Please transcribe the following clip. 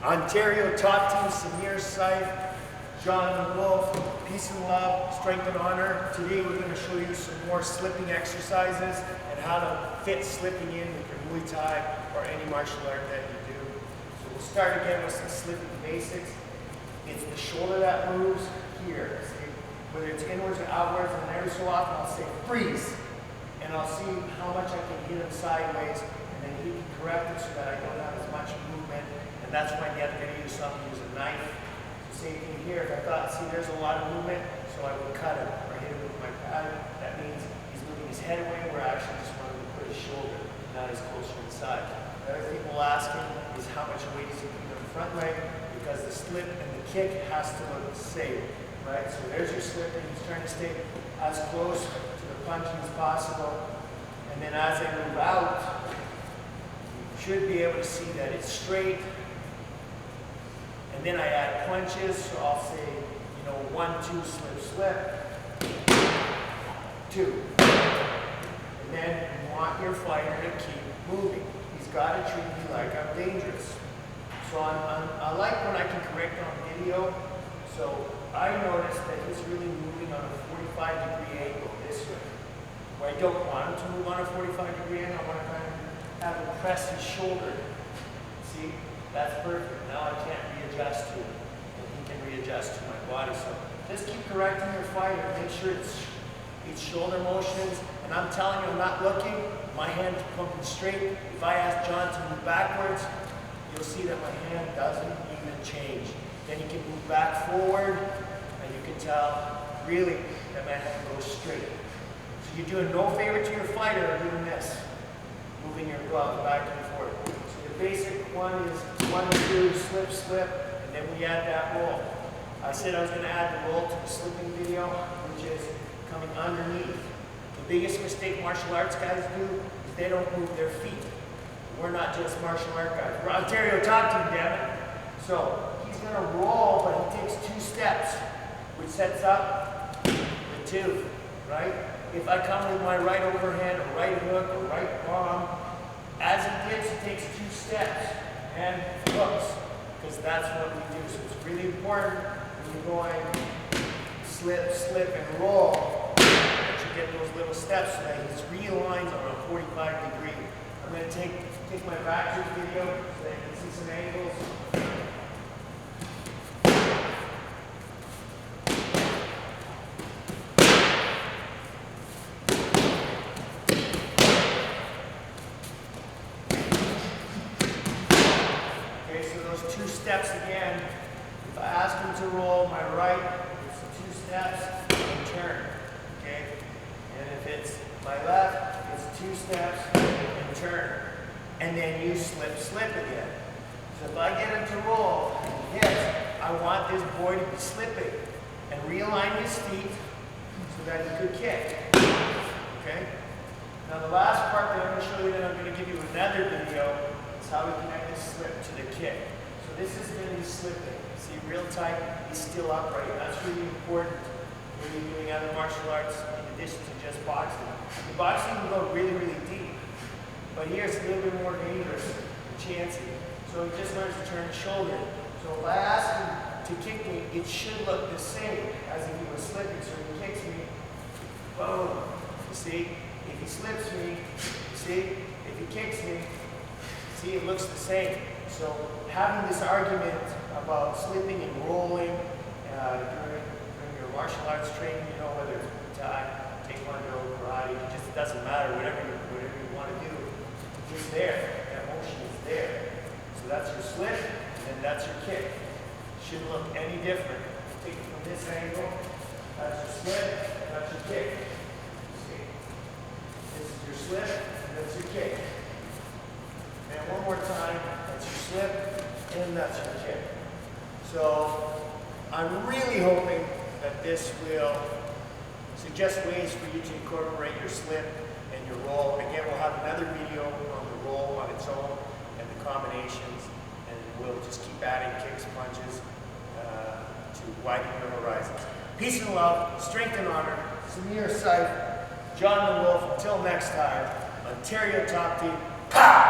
Ontario top team, Samir, Seif, John the Wolf, peace and love, strength and honor. Today we're going to show you some more slipping exercises and how to fit slipping in with your Muay Thai or any martial art that you do. So we'll start again with some slipping basics. It's the shoulder that moves here. See, whether it's inwards or outwards, and every so often I'll say freeze. And I'll see how much I can hit him sideways, and then he can correct it so that I don't have as much movement. And that's when I get going to use something, use a knife. So same thing here, if I thought, see there's a lot of movement, so I would cut him or hit him with my pad. That means he's moving his head away, where I actually just wanted to put his shoulder, not his closer inside. The other thing we'll ask him is how much weight is he putting on the front leg, because the slip and the kick has to look the same, right? So there's your slip, and he's trying to stay as close to the punching as possible. And then as I move out, you should be able to see that it's straight. And then I add punches, so I'll say, 1, 2, slip, slip, 2. And then you want your fighter to keep moving. He's got to treat me like I'm dangerous. So I like when I can correct on video. So I noticed that he's really moving on a 45-degree angle this way. Where I don't want him to move on a 45-degree angle, I want to kind of have him press his shoulder. See? That's perfect. Now I can't readjust to it, and he can readjust to my body. So just keep correcting your fighter. Make sure it's shoulder motions. And I'm telling you, I'm not looking. My hand is pumping straight. If I ask John to move backwards, you'll see that my hand doesn't even change. Then he can move back forward, and you can tell really that my hand goes straight. So you're doing no favor to your fighter doing this, moving your glove back and forth. Basic one is 1, 2, slip, slip, and then we add that roll. I said I was going to add the roll to the slipping video, which is coming underneath. The biggest mistake martial arts guys do is they don't move their feet. We're not just martial art guys. We're Ontario top team, damn it. So he's going to roll, but he takes 2 steps, which sets up the 2, right? If I come with my right overhand, or right hook, or right palm, as he dips, he takes 2 steps and hooks, because that's what we do. So it's really important when you're going slip, slip, and roll that you get those little steps so that he realigns on a 45-degree. I'm going to take my backwards video so that you can see some angles. Steps again. If I ask him to roll my right, it's 2 steps and turn. Okay? And if it's my left, it's 2 steps and turn. And then you slip, slip again. So if I get him to roll and hit, I want this boy to be slipping and realign his feet so that he could kick. Okay? Now the last part that I'm going to show you, that I'm going to give you another video, is how we connect this slip to the kick. This is going to be slipping. See, real tight, he's still upright. That's really important when you're doing other martial arts in addition to just boxing. The boxing will go really, really deep. But here it's a little bit more dangerous and chancy. So he just learns to turn his shoulder. So if I ask him to kick me, it should look the same as if he was slipping. So he kicks me, boom. You see? If he slips me, see? If he kicks me, see, it looks the same. So having this argument about slipping and rolling during your martial arts training, whether it's Muay Thai, Taekwondo, karate, it just doesn't matter, whatever you want to do, it's there. That motion is there. So that's your slip, and then that's your kick. It shouldn't look any different. Take it from this angle, that's your slip, that's your kick. See? This is your slip, and that's your kick. And one more time, that's your slip, and that's your kick. So I'm really hoping that this will suggest ways for you to incorporate your slip and your roll. Again, we'll have another video on the roll on its own and the combinations, and we'll just keep adding kicks, punches to widen your horizons. Peace and love, strength and honor. Samir, Seif, John the Wolf. Until next time, Ontario top team. Pow!